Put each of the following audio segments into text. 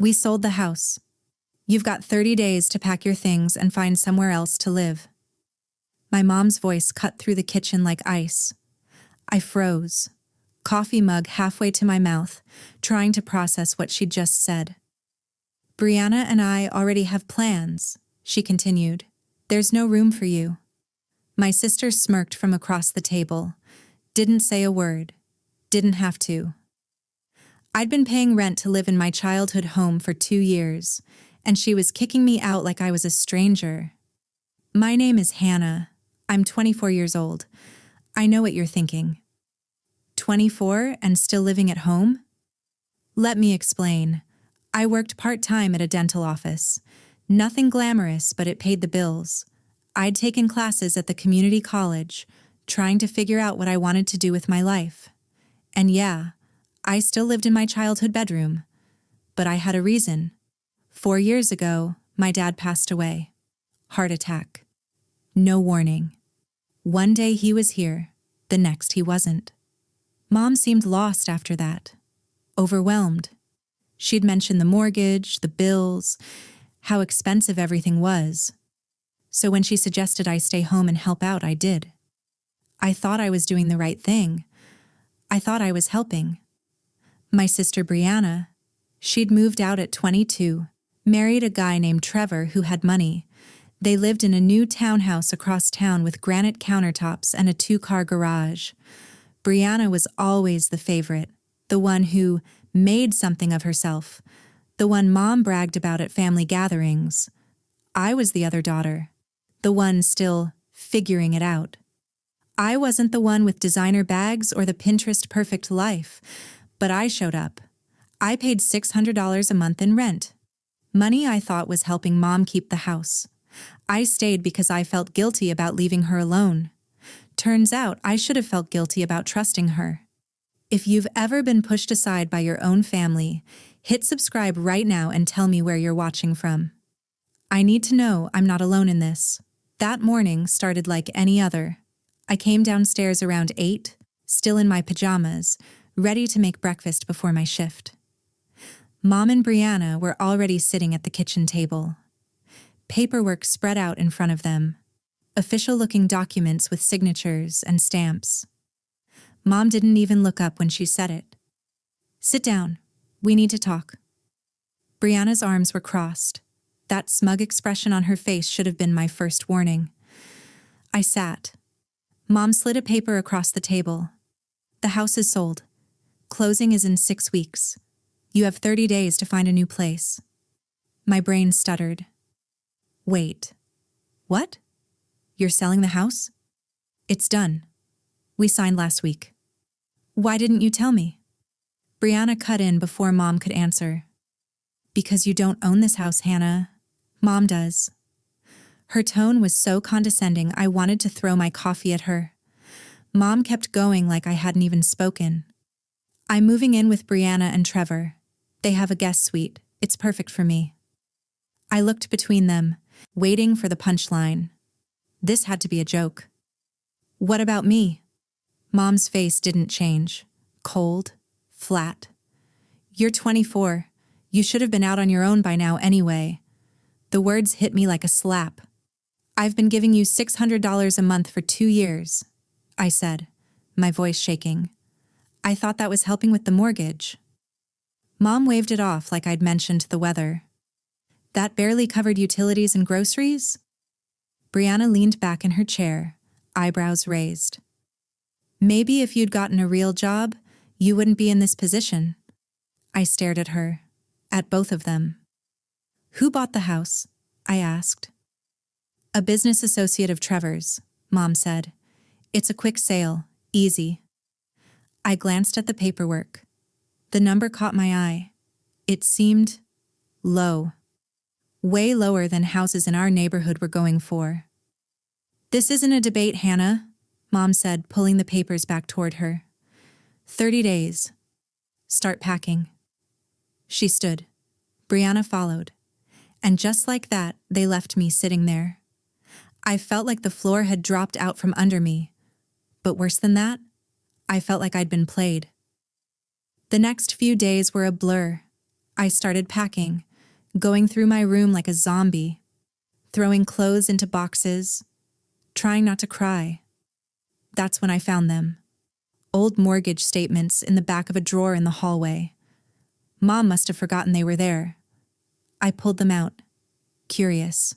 We sold the house. You've got 30 days to pack your things and find somewhere else to live. My mom's voice cut through the kitchen like ice. I froze, coffee mug halfway to my mouth, trying to process what she'd just said. Brianna and I already have plans, she continued. There's no room for you. My sister smirked from across the table. Didn't say a word. Didn't have to. I'd been paying rent to live in my childhood home for 2 years, and she was kicking me out like I was a stranger. My name is Hannah. I'm 24 years old. I know what you're thinking. 24 and still living at home? Let me explain. I worked part-time at a dental office. Nothing glamorous, but it paid the bills. I'd taken classes at the community college, trying to figure out what I wanted to do with my life. And yeah, I still lived in my childhood bedroom. But I had a reason. 4 years ago, my dad passed away. Heart attack. No warning. One day he was here, the next he wasn't. Mom seemed lost after that. Overwhelmed. She'd mentioned the mortgage, the bills, how expensive everything was. So when she suggested I stay home and help out, I did. I thought I was doing the right thing. I thought I was helping. My sister Brianna, she'd moved out at 22, married a guy named Trevor who had money. They lived in a new townhouse across town with granite countertops and a 2-car garage. Brianna was always the favorite, the one who made something of herself, the one Mom bragged about at family gatherings. I was the other daughter, the one still figuring it out. I wasn't the one with designer bags or the Pinterest perfect life, but I showed up. I paid $600 a month in rent. Money I thought was helping Mom keep the house. I stayed because I felt guilty about leaving her alone. Turns out I should have felt guilty about trusting her. If you've ever been pushed aside by your own family, hit subscribe right now and tell me where you're watching from. I need to know I'm not alone in this. That morning started like any other. I came downstairs around 8, still in my pajamas, ready to make breakfast before my shift. Mom and Brianna were already sitting at the kitchen table. Paperwork spread out in front of them. Official-looking documents with signatures and stamps. Mom didn't even look up when she said it. Sit down. We need to talk. Brianna's arms were crossed. That smug expression on her face should have been my first warning. I sat. Mom slid a paper across the table. The house is sold. Closing is in 6 weeks. You have 30 days to find a new place. My brain stuttered. Wait. What? You're selling the house? It's done. We signed last week. Why didn't you tell me? Brianna cut in before Mom could answer. Because you don't own this house, Hannah. Mom does. Her tone was so condescending I wanted to throw my coffee at her. Mom kept going like I hadn't even spoken. I'm moving in with Brianna and Trevor. They have a guest suite. It's perfect for me. I looked between them, waiting for the punchline. This had to be a joke. What about me? Mom's face didn't change. Cold, flat. You're 24. You should have been out on your own by now anyway. The words hit me like a slap. I've been giving you $600 a month for 2 years, I said, my voice shaking. I thought that was helping with the mortgage. Mom waved it off like I'd mentioned the weather. That barely covered utilities and groceries? Brianna leaned back in her chair, eyebrows raised. Maybe if you'd gotten a real job, you wouldn't be in this position. I stared at her, at both of them. Who bought the house? I asked. A business associate of Trevor's, Mom said. It's a quick sale, easy. I glanced at the paperwork. The number caught my eye. It seemed low. Way lower than houses in our neighborhood were going for. This isn't a debate, Hannah, Mom said, pulling the papers back toward her. 30 days. Start packing. She stood. Brianna followed. And just like that, they left me sitting there. I felt like the floor had dropped out from under me. But worse than that, I felt like I'd been played. The next few days were a blur. I started packing, going through my room like a zombie, throwing clothes into boxes, trying not to cry. That's when I found them. Old mortgage statements in the back of a drawer in the hallway. Mom must have forgotten they were there. I pulled them out, curious.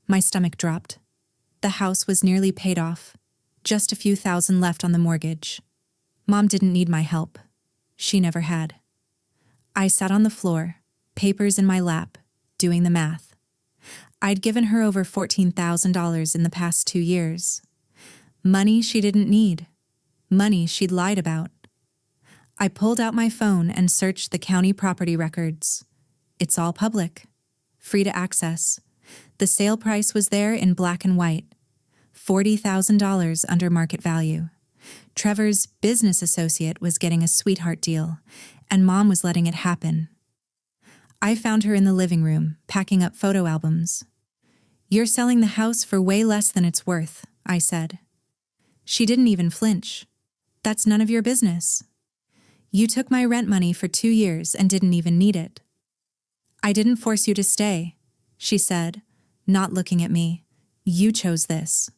My stomach dropped. The house was nearly paid off, just a few thousand left on the mortgage. Mom didn't need my help. She never had. I sat on the floor, papers in my lap, doing the math. I'd given her over $14,000 in the past 2 years. Money she didn't need. Money she'd lied about. I pulled out my phone and searched the county property records. It's all public, free to access. The sale price was there in black and white, $40,000 under market value. Trevor's business associate was getting a sweetheart deal, and Mom was letting it happen. I found her in the living room, packing up photo albums. "You're selling the house for way less than it's worth," I said. She didn't even flinch. "That's none of your business. You took my rent money for 2 years and didn't even need it." "I didn't force you to stay," she said, not looking at me. "You chose this."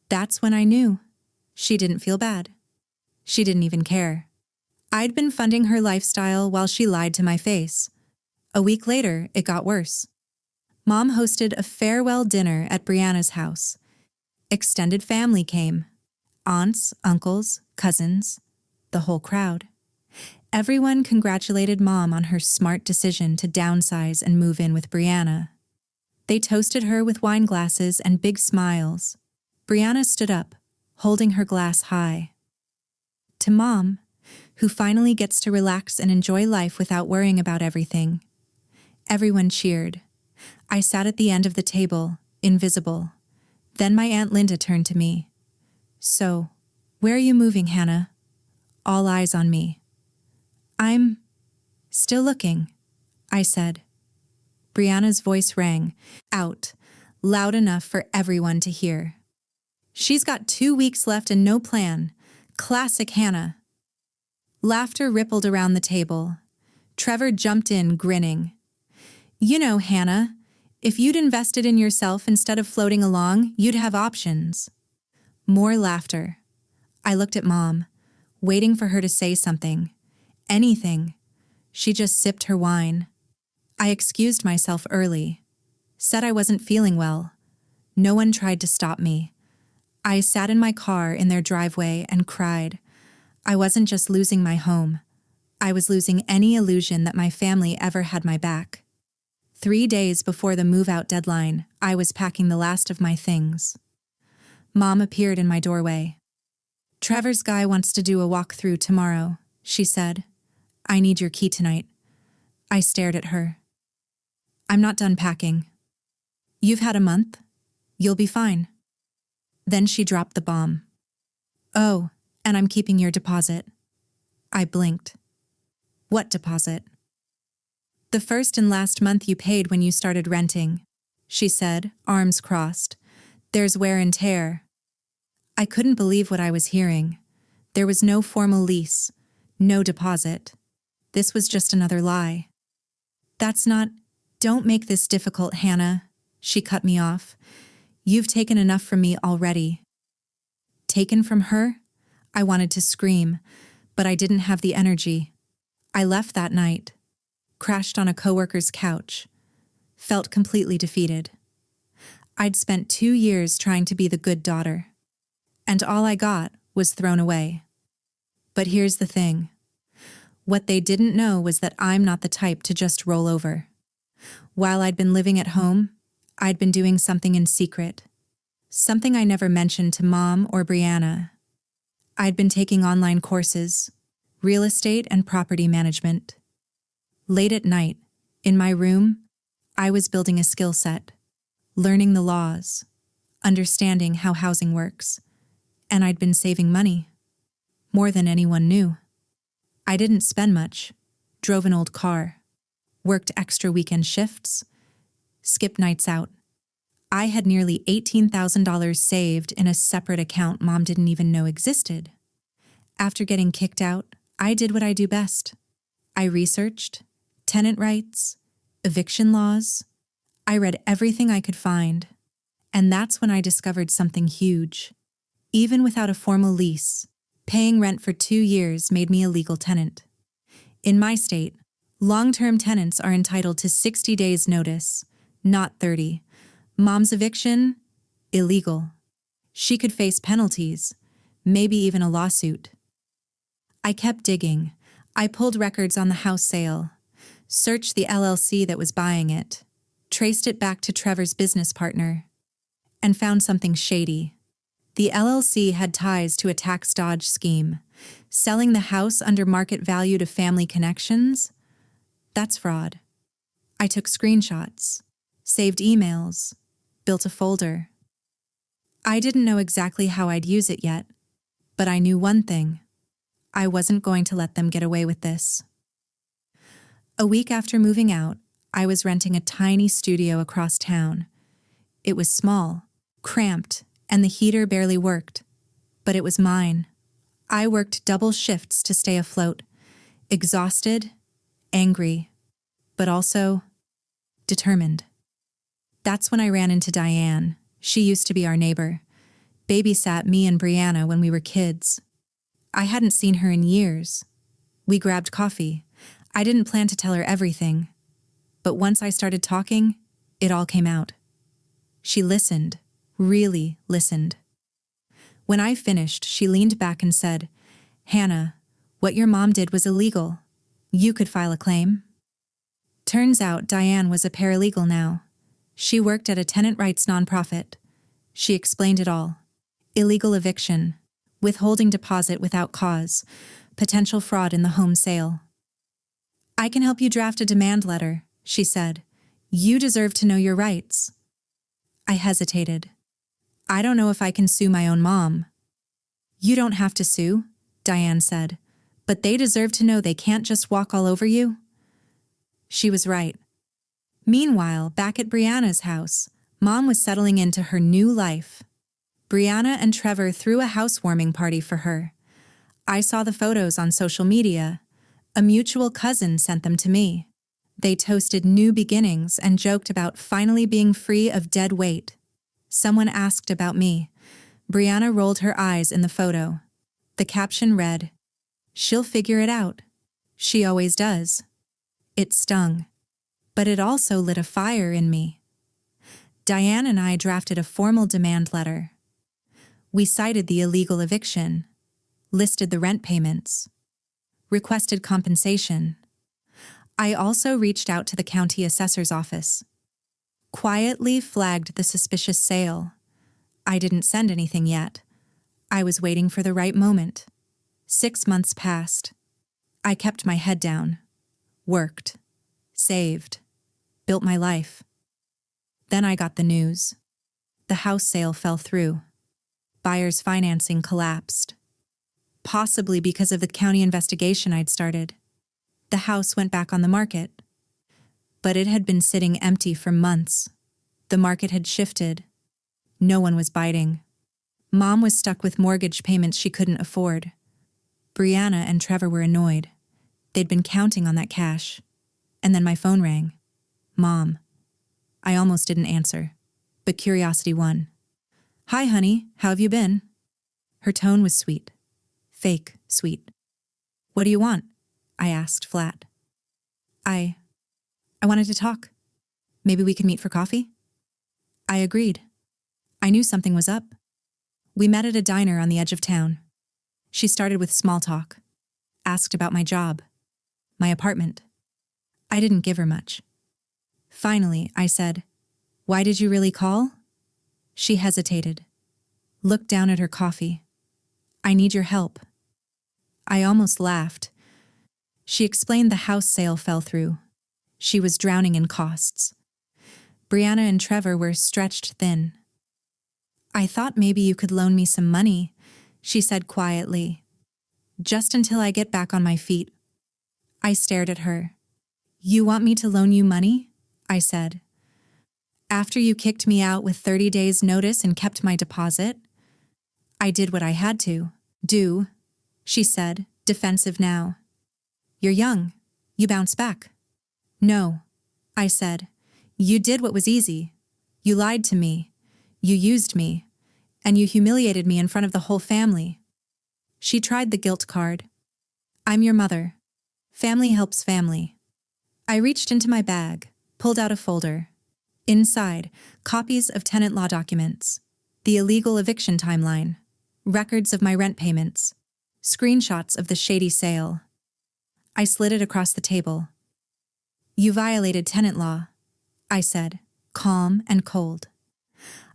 That's when I knew. She didn't feel bad. She didn't even care. I'd been funding her lifestyle while she lied to my face. A week later, it got worse. Mom hosted a farewell dinner at Brianna's house. Extended family came. Aunts, uncles, cousins, the whole crowd. Everyone congratulated Mom on her smart decision to downsize and move in with Brianna. They toasted her with wine glasses and big smiles. Brianna stood up, holding her glass high. To Mom, who finally gets to relax and enjoy life without worrying about everything. Everyone cheered. I sat at the end of the table, invisible. Then my Aunt Linda turned to me. "So, where are you moving, Hannah?" All eyes on me. "I'm still looking," I said. Brianna's voice rang out, loud enough for everyone to hear. "She's got 2 weeks left and no plan. Classic Hannah." Laughter rippled around the table. Trevor jumped in, grinning. "You know, Hannah, if you'd invested in yourself instead of floating along, you'd have options." More laughter. I looked at Mom, waiting for her to say something. Anything. She just sipped her wine. I excused myself early. Said I wasn't feeling well. No one tried to stop me. I sat in my car in their driveway and cried. I wasn't just losing my home. I was losing any illusion that my family ever had my back. 3 days before the move-out deadline, I was packing the last of my things. Mom appeared in my doorway. "Trevor's guy wants to do a walkthrough tomorrow," she said. "I need your key tonight." I stared at her. "I'm not done packing." "You've had a month. You'll be fine." Then she dropped the bomb. "Oh, and I'm keeping your deposit." I blinked. "What deposit?" "The first and last month you paid when you started renting," she said, arms crossed. "There's wear and tear." I couldn't believe what I was hearing. There was no formal lease, no deposit. This was just another lie. "Don't make this difficult, Hannah," she cut me off. "You've taken enough from me already." Taken from her? I wanted to scream, but I didn't have the energy. I left that night, crashed on a coworker's couch, felt completely defeated. I'd spent 2 years trying to be the good daughter, and all I got was thrown away. But here's the thing. What they didn't know was that I'm not the type to just roll over. While I'd been living at home, I'd been doing something in secret. Something I never mentioned to Mom or Brianna. I'd been taking online courses, real estate and property management. Late at night, in my room, I was building a skill set, learning the laws, understanding how housing works, and I'd been saving money. More than anyone knew. I didn't spend much, drove an old car, worked extra weekend shifts, skipped nights out. I had nearly $18,000 saved in a separate account Mom didn't even know existed. After getting kicked out, I did what I do best. I researched, tenant rights, eviction laws. I read everything I could find. And that's when I discovered something huge. Even without a formal lease, paying rent for 2 years made me a legal tenant. In my state, long-term tenants are entitled to 60 days notice, not 30. Mom's eviction? Illegal. She could face penalties, maybe even a lawsuit. I kept digging. I pulled records on the house sale, searched the LLC that was buying it, traced it back to Trevor's business partner, and found something shady. The LLC had ties to a tax dodge scheme. Selling the house under market value to family connections? That's fraud. I took screenshots, saved emails, built a folder. I didn't know exactly how I'd use it yet, but I knew one thing. I wasn't going to let them get away with this. A week after moving out, I was renting a tiny studio across town. It was small, cramped, and the heater barely worked, but it was mine. I worked double shifts to stay afloat, exhausted, angry, but also determined. That's when I ran into Diane. She used to be our neighbor, babysat me and Brianna when we were kids. I hadn't seen her in years. We grabbed coffee. I didn't plan to tell her everything, but once I started talking, it all came out. She listened, really listened. When I finished, she leaned back and said, "Hannah, what your mom did was illegal. You could file a claim." Turns out Diane was a paralegal now. She worked at a tenant rights nonprofit. She explained it all. Illegal eviction, withholding deposit without cause, potential fraud in the home sale. "I can help you draft a demand letter," she said. "You deserve to know your rights." I hesitated. "I don't know if I can sue my own mom." "You don't have to sue," Diane said, "but they deserve to know they can't just walk all over you." She was right. Meanwhile, back at Brianna's house, Mom was settling into her new life. Brianna and Trevor threw a housewarming party for her. I saw the photos on social media. A mutual cousin sent them to me. They toasted new beginnings and joked about finally being free of dead weight. Someone asked about me. Brianna rolled her eyes in the photo. The caption read, "She'll figure it out. She always does." It stung, but it also lit a fire in me. Diane and I drafted a formal demand letter. We cited the illegal eviction, listed the rent payments, requested compensation. I also reached out to the county assessor's office, quietly flagged the suspicious sale. I didn't send anything yet. I was waiting for the right moment. 6 months passed. I kept my head down, worked, saved, built my life. Then I got the news. The house sale fell through. Buyer's financing collapsed. Possibly because of the county investigation I'd started. The house went back on the market. But it had been sitting empty for months. The market had shifted. No one was biting. Mom was stuck with mortgage payments she couldn't afford. Brianna and Trevor were annoyed. They'd been counting on that cash. And then my phone rang. Mom. I almost didn't answer, but curiosity won. "Hi, honey, how have you been?" Her tone was sweet. Fake sweet. "What do you want?" I asked flat. I wanted to talk. Maybe we could meet for coffee? I agreed. I knew something was up. We met at a diner on the edge of town. She started with small talk. Asked about my job. My apartment. I didn't give her much. Finally, I said, "Why did you really call?" She hesitated. Looked down at her coffee. "I need your help." I almost laughed. She explained the house sale fell through. She was drowning in costs. Brianna and Trevor were stretched thin. "I thought maybe you could loan me some money," she said quietly. "Just until I get back on my feet." I stared at her. "You want me to loan you money?" I said. "After you kicked me out with 30 days notice and kept my deposit?" "I did what I had to do," she said, defensive now. "You're young. You bounce back." No, I said. You did what was easy. You lied to me. You used me. And you humiliated me in front of the whole family. She tried the guilt card. I'm your mother. Family helps family. I reached into my bag, pulled out a folder. Inside, copies of tenant law documents, the illegal eviction timeline, records of my rent payments, screenshots of the shady sale. I slid it across the table. You violated tenant law, I said, calm and cold.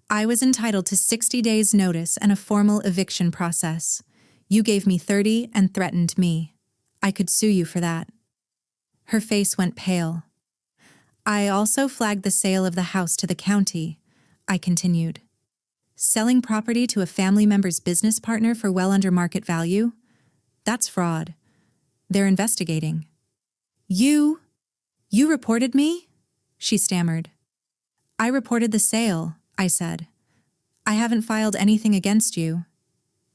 I was entitled to 60 days' notice and a formal eviction process. You gave me 30 and threatened me. I could sue you for that. Her face went pale. I also flagged the sale of the house to the county, I continued. Selling property to a family member's business partner for well under market value? That's fraud. They're investigating. You reported me? She stammered. I reported the sale, I said. I haven't filed anything against you.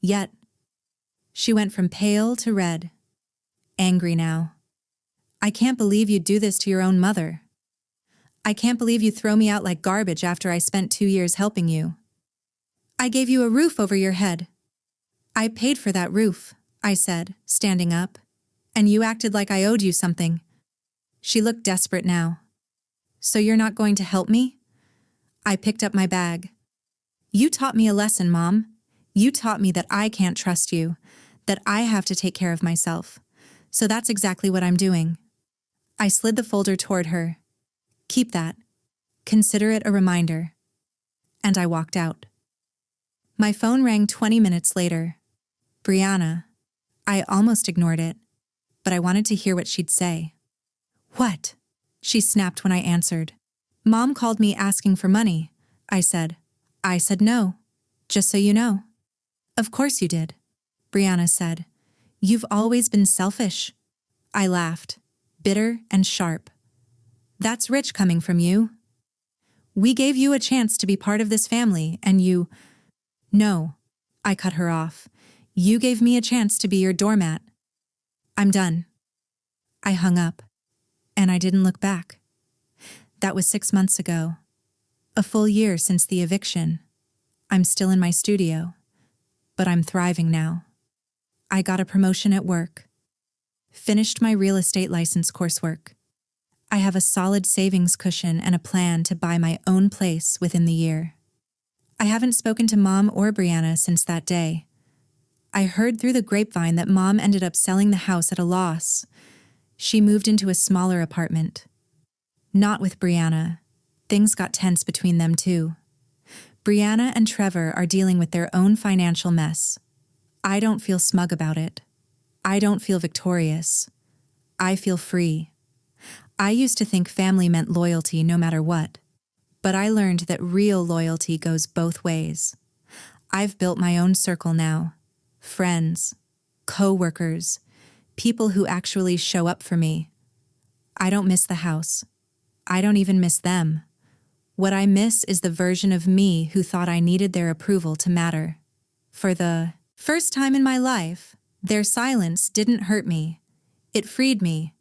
Yet. She went from pale to red. Angry now. I can't believe you'd do this to your own mother. I can't believe you throw me out like garbage after I spent 2 years helping you. I gave you a roof over your head. I paid for that roof, I said, standing up. And you acted like I owed you something. She looked desperate now. So you're not going to help me? I picked up my bag. You taught me a lesson, Mom. You taught me that I can't trust you, that I have to take care of myself. So that's exactly what I'm doing. I slid the folder toward her. Keep that. Consider it a reminder. And I walked out. My phone rang 20 minutes later. Brianna. I almost ignored it, but I wanted to hear what she'd say. What? She snapped when I answered. Mom called me asking for money, I said. I said no, just so you know. Of course you did, Brianna said. You've always been selfish. I laughed, bitter and sharp. That's rich coming from you. We gave you a chance to be part of this family, and you... No, I cut her off. You gave me a chance to be your doormat. I'm done. I hung up, and I didn't look back. That was 6 months ago. A full year since the eviction. I'm still in my studio, but I'm thriving now. I got a promotion at work. Finished my real estate license coursework. I have a solid savings cushion and a plan to buy my own place within the year. I haven't spoken to Mom or Brianna since that day. I heard through the grapevine that Mom ended up selling the house at a loss. She moved into a smaller apartment. Not with Brianna. Things got tense between them too. Brianna and Trevor are dealing with their own financial mess. I don't feel smug about it. I don't feel victorious. I feel free. I used to think family meant loyalty no matter what, but I learned that real loyalty goes both ways. I've built my own circle now. Friends, co-workers, people who actually show up for me. I don't miss the house. I don't even miss them. What I miss is the version of me who thought I needed their approval to matter. For the first time in my life, their silence didn't hurt me. It freed me.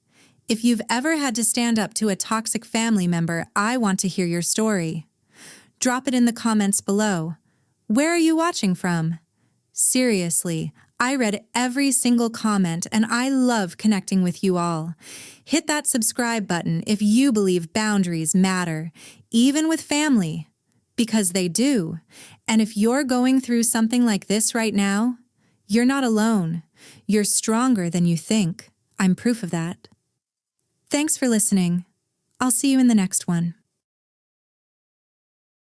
If you've ever had to stand up to a toxic family member, I want to hear your story. Drop it in the comments below. Where are you watching from? Seriously, I read every single comment and I love connecting with you all. Hit that subscribe button if you believe boundaries matter, even with family, because they do. And if you're going through something like this right now, you're not alone. You're stronger than you think. I'm proof of that. Thanks for listening. I'll see you in the next one.